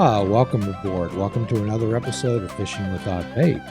Welcome aboard. Welcome to another episode of Fishing Without Bait,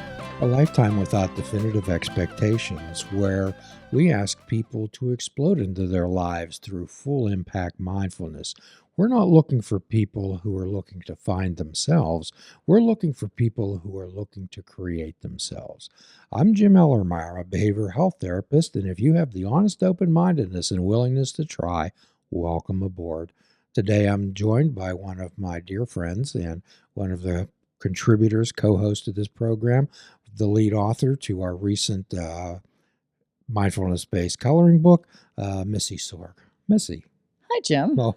a lifetime without definitive expectations, where we ask people to explode into their lives through full impact mindfulness. We're not looking for people who are looking to find themselves. We're looking for people who are looking to create themselves. I'm Jim Ellermeyer, a behavioral health therapist, and if you have the honest open-mindedness and willingness to try, welcome aboard. Today, I'm joined by one of my dear friends and one of the contributors, co-host of this program, the lead author to our recent mindfulness-based coloring book, Missy Sorg. Missy. Hi, Jim. Well,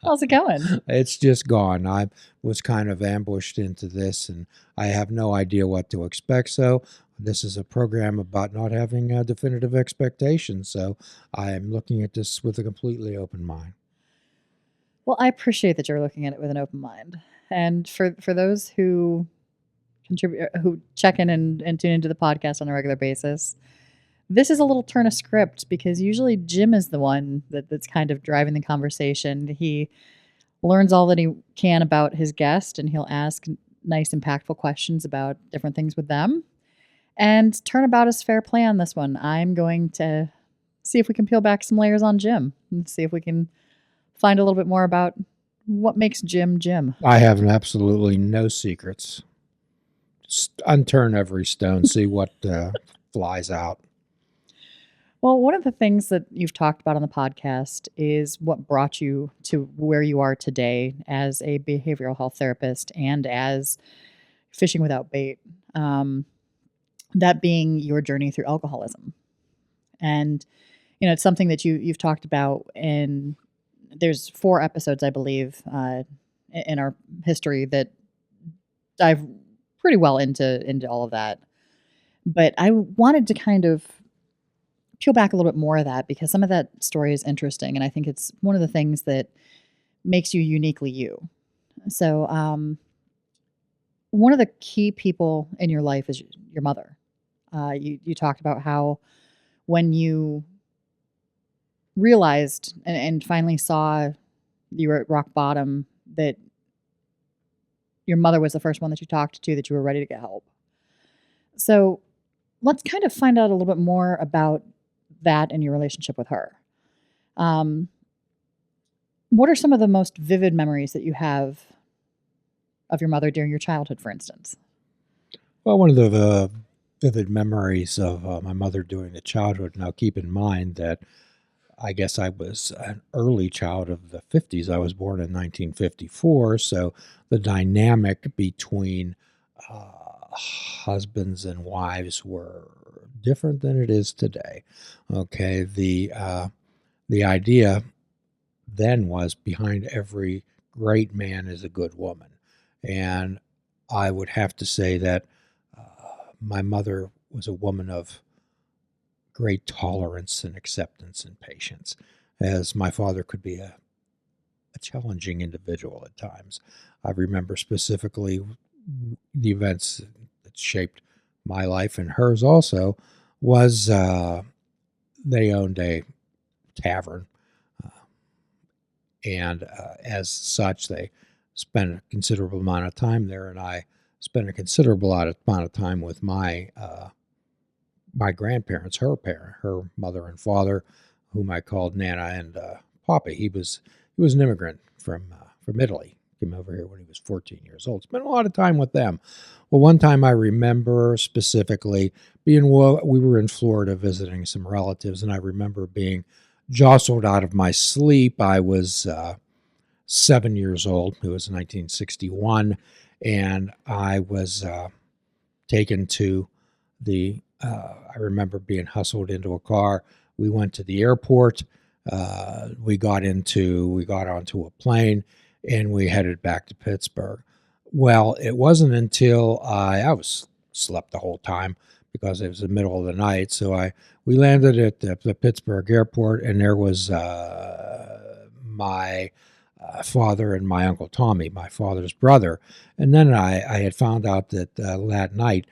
How's it going? it's just gone. I was kind of ambushed into this, and I have no idea what to expect. So this is a program about not having definitive expectations. So I am looking at this with a completely open mind. Well, I appreciate that you're looking at it with an open mind. And for those who contribute, who check in and tune into the podcast on a regular basis, this is a little turn of script because usually Jim is the one that's kind of driving the conversation. He learns all that he can about his guest, and he'll ask nice, impactful questions about different things with them. And turnabout is fair play on this one. I'm going to see if we can peel back some layers on Jim and see if we can find a little bit more about what makes Jim Jim. I have absolutely no secrets. Just unturn every stone, see what flies out. Well, one of the things that you've talked about on the podcast is what brought you to where you are today as a behavioral health therapist and as Fishing Without Bait. That being your journey through alcoholism. And, you know, it's something that you've talked about in, there's 4 episodes, I believe, in our history that dive pretty well into all of that. But I wanted to kind of peel back a little bit more of that because some of that story is interesting. And I think it's one of the things that makes you uniquely you. So one of the key people in your life is your mother. You talked about how when you realized and finally saw you were at rock bottom, that your mother was the first one that you talked to, that you were ready to get help. So let's kind of find out a little bit more about that and your relationship with her. What are some of the most vivid memories that you have of your mother during your childhood, for instance? Well, one of the vivid memories of my mother during the childhood, now keep in mind that I guess I was an early child of the 50s. I was born in 1954, so the dynamic between husbands and wives were different than it is today. Okay, the idea then was behind every great man is a good woman, and I would have to say that my mother was a woman of great tolerance and acceptance and patience, as my father could be a challenging individual at times. I remember specifically the events that shaped my life and hers also was they owned a tavern, and as such, they spent a considerable amount of time there, and I spent a considerable amount of time with my grandparents, her mother and father, whom I called Nana and Papa. He was an immigrant from Italy. Came over here when he was 14 years old. Spent a lot of time with them. Well, one time I remember specifically we were in Florida visiting some relatives, and I remember being jostled out of my sleep. I was 7 years old. It was 1961, and I was taken to I remember being hustled into a car. We went to the airport. We got onto a plane, and we headed back to Pittsburgh. Well, it wasn't until I was slept the whole time because it was the middle of the night. So we landed at the Pittsburgh airport, and there was my father and my Uncle Tommy, my father's brother. And then I had found out that that night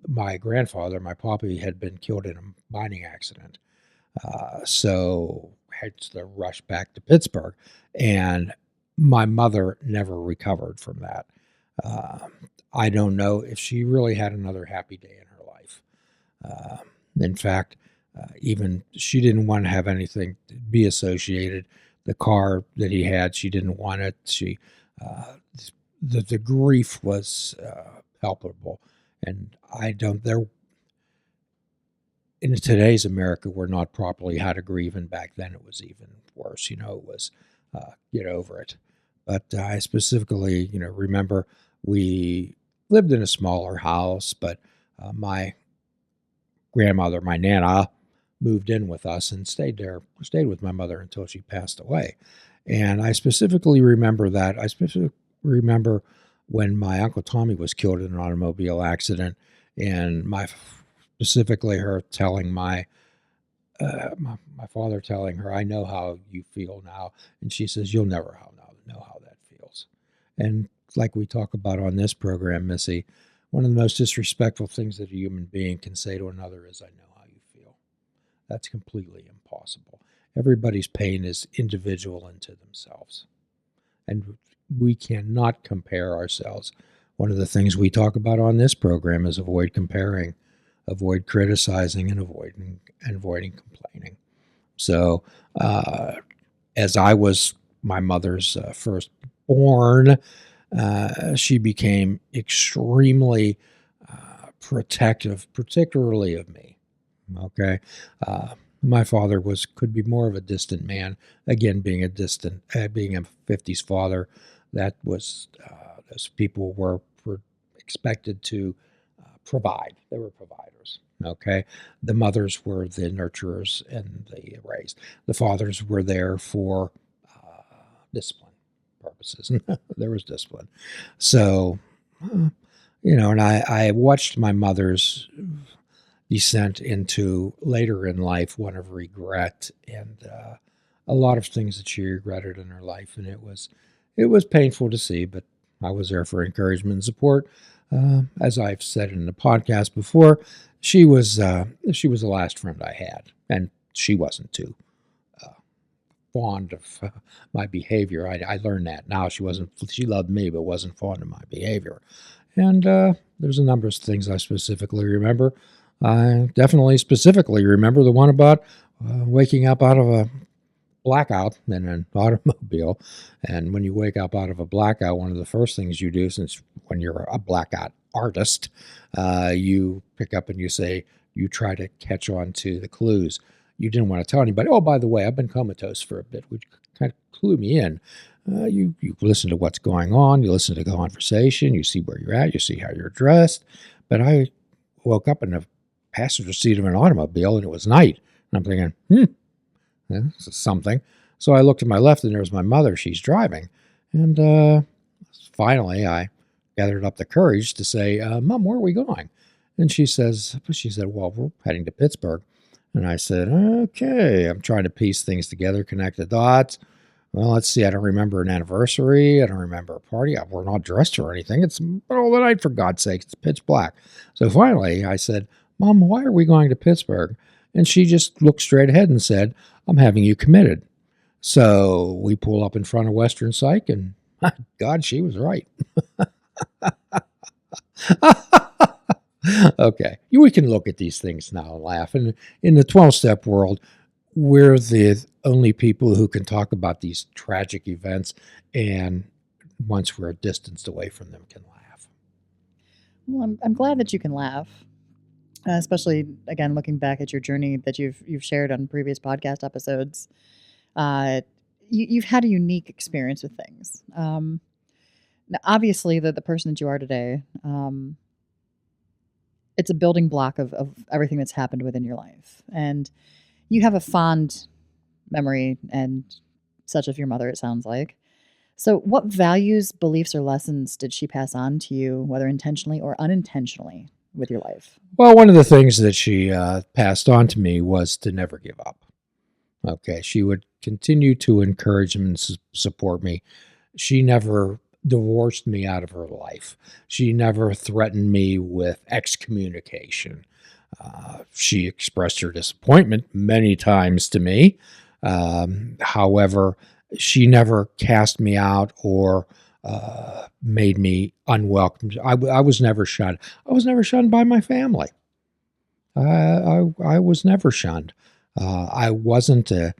my grandfather, my papi, had been killed in a mining accident. So I had to rush back to Pittsburgh. And my mother never recovered from that. Uh, I don't know if she really had another happy day in her life. Uh, in fact, even she didn't want to have anything to be associated. The car that he had, she didn't want it. Uh, the grief was palpable, and I don't. There in today's America, we're not properly how to grieve, and back then it was even worse. It was get over it. But I specifically, remember we lived in a smaller house, but my grandmother, my nana, moved in with us and stayed with my mother until she passed away. And I specifically remember that. I specifically remember when my Uncle Tommy was killed in an automobile accident, and specifically her telling my father telling her, "I know how you feel now," and she says, "You'll never know how that feels." And like we talk about on this program, Missy, one of the most disrespectful things that a human being can say to another is, "I know how you feel." That's completely impossible. Everybody's pain is individual into themselves, and we cannot compare ourselves. One of the things we talk about on this program is avoid comparing, avoid criticizing, and avoiding complaining. So, as I was my mother's firstborn, she became extremely protective, particularly of me. Okay, my father could be more of a distant man. Again, being a '50s father, that was those people were expected to provide. They were providers. Okay, the mothers were the nurturers and the raised. The fathers were there for discipline purposes. There was discipline. So, and I watched my mother's descent into later in life, one of regret and a lot of things that she regretted in her life, and it was painful to see. But I was there for encouragement and support. As I've said in the podcast before, she was the last friend I had, and she wasn't too fond of my behavior. I learned that now. She wasn't. She loved me, but wasn't fond of my behavior. And there's a number of things I specifically remember. I definitely specifically remember the one about waking up out of a blackout in an automobile. And when you wake up out of a blackout, one of the first things you do, since when you're a blackout artist, you pick up and you try to catch on to the clues. You didn't want to tell anybody, "Oh, by the way, I've been comatose for a bit," which kind of clue me in. You listen to what's going on, you listen to the conversation, you see where you're at, you see how you're dressed. But I woke up in the passenger seat of an automobile, and it was night. And I'm thinking, yeah, this is something. So I looked to my left, and there was my mother. She's driving. And finally, I gathered up the courage to say, "Mom, where are we going?" And she said, "Well, we're heading to Pittsburgh." And I said, "Okay." I'm trying to piece things together, connect the dots. Well, let's see. I don't remember an anniversary. I don't remember a party. We're not dressed or anything. It's middle of the night, for God's sake. It's pitch black. So finally, I said, "Mom, why are we going to Pittsburgh?" And she just looked straight ahead and said, "I'm having you committed." So we pull up in front of Western Psych, and God, she was right. Okay, we can look at these things now and laugh. And in the 12-step world, we're the only people who can talk about these tragic events, and once we're distanced away from them, can laugh. Well, I'm glad that you can laugh, especially again looking back at your journey that you've shared on previous podcast episodes. You've had a unique experience with things. Now, obviously, the person that you are today, it's a building block of everything that's happened within your life, and you have a fond memory and such of your mother. It sounds like. So, what values, beliefs, or lessons did she pass on to you, whether intentionally or unintentionally, with your life? Well, one of the things that she passed on to me was to never give up. Okay, she would continue to encourage and support me. She never divorced me out of her life. She never threatened me with excommunication. She expressed her disappointment many times to me. However, she never cast me out or made me unwelcome. I was never shunned. I was never shunned by my family. I was never shunned. I wasn't a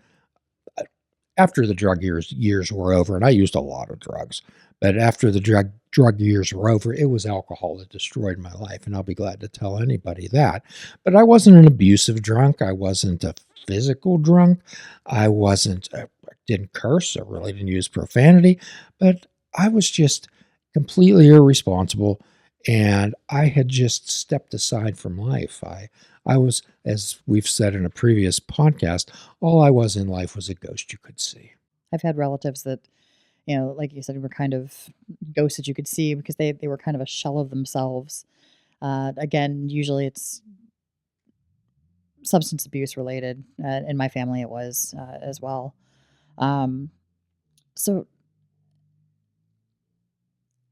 after the drug years were over, and I used a lot of drugs, but after the drug years were over, it was alcohol that destroyed my life, and I'll be glad to tell anybody that. But I wasn't an abusive drunk. I wasn't a physical drunk. I wasn't. I didn't curse. I really didn't use profanity, but I was just completely irresponsible, and I had just stepped aside from life. I was, as we've said in a previous podcast, all I was in life was a ghost you could see. I've had relatives that, like you said, were kind of ghosts that you could see because they were kind of a shell of themselves. Again, usually it's substance abuse related. In my family, it was as well. Um, so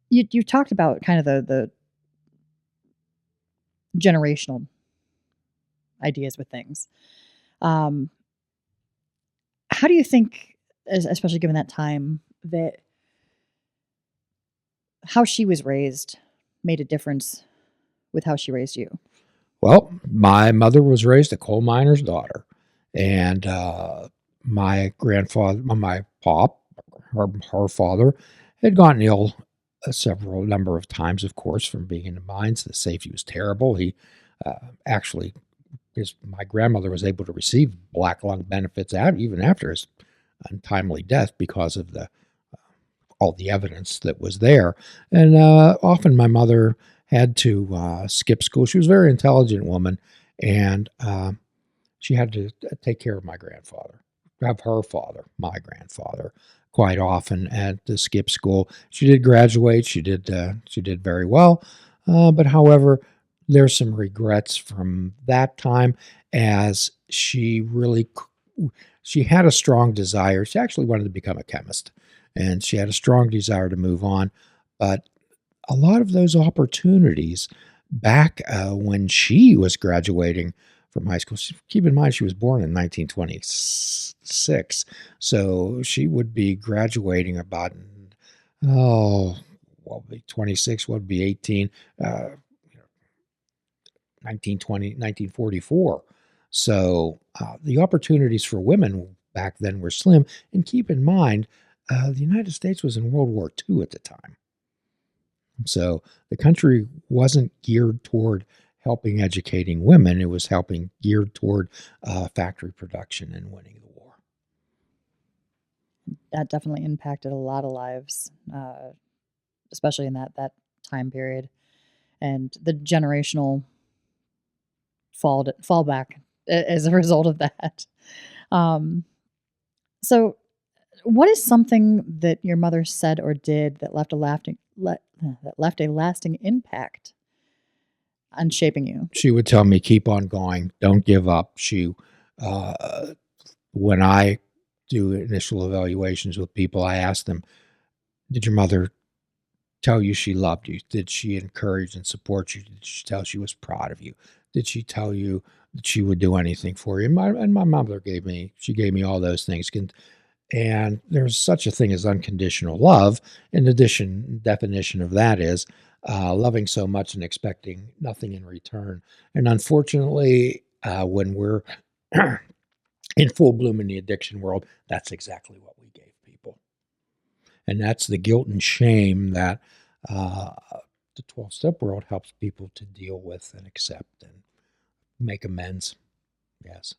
you talked about kind of the generational ideas with things. Um, how do you think, especially given that time, that how she was raised made a difference with how she raised you? Well, my mother was raised a coal miner's daughter, and my grandfather, my pop, her father, had gotten ill several number of times, of course, from being in the mines. The safety was terrible. He actually, my grandmother was able to receive black lung benefits out even after his untimely death because of the all the evidence that was there. And often my mother had to skip school. She was a very intelligent woman, and she had to take care of my grandfather, have her father, my grandfather, quite often, and to skip school. She did graduate. She did very well, but however, there's some regrets from that time, as she had a strong desire. She actually wanted to become a chemist, and she had a strong desire to move on. But a lot of those opportunities back when she was graduating from high school, keep in mind she was born in 1926, so she would be graduating about, oh, what would be 26, what would be 18, 1920, 1944. So the opportunities for women back then were slim. And keep in mind, the United States was in World War II at the time. So the country wasn't geared toward helping educating women. It was geared toward factory production and winning the war. That definitely impacted a lot of lives, especially in that time period, and the generational fall back as a result of that. Um, so, what is something that your mother said or did that that left a lasting impact on shaping you? She would tell me, keep on going, don't give up. Uh, when I do initial evaluations with people, I ask them, did your mother tell you she loved you? Did she encourage and support you? Did she tell she was proud of you? Did she tell you that she would do anything for you? And my mother gave me all those things. And there's such a thing as unconditional love. In addition, definition of that is loving so much and expecting nothing in return. And unfortunately, when we're in full bloom in the addiction world, that's exactly what we gave people. And that's the guilt and shame that uh, the 12-step world helps people to deal with and accept and make amends. Yes,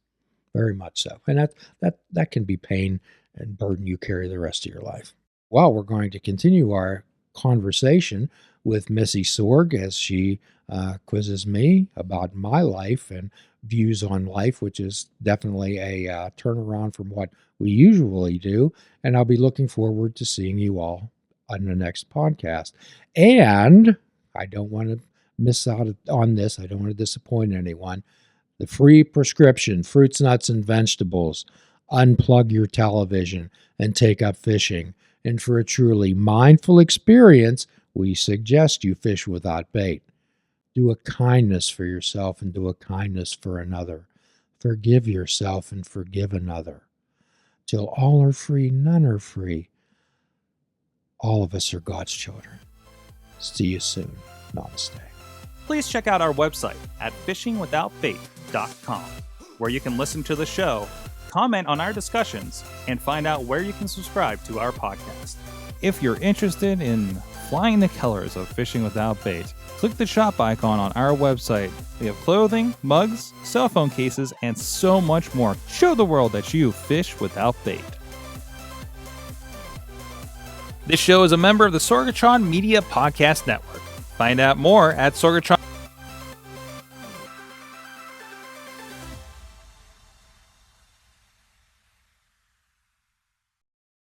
very much so. And that can be pain and burden you carry the rest of your life. Well, we're going to continue our conversation with Missy Sorg as she quizzes me about my life and views on life, which is definitely a turnaround from what we usually do. And I'll be looking forward to seeing you all on the next podcast. And I don't want to miss out on this. I don't want to disappoint anyone. The free prescription, fruits, nuts, and vegetables. Unplug your television and take up fishing. And for a truly mindful experience, we suggest you fish without bait. Do a kindness for yourself and do a kindness for another. Forgive yourself and forgive another. Till all are free, none are free. All of us are God's children. See you soon. Namaste. Please check out our website at fishingwithoutbait.com, where you can listen to the show, comment on our discussions, and find out where you can subscribe to our podcast. If you're interested in flying the colors of Fishing Without Bait, click the shop icon on our website. We have clothing, mugs, cell phone cases, and so much more. Show the world that you fish without bait. This show is a member of the Sorgatron Media Podcast Network. Find out more at Sorgatron.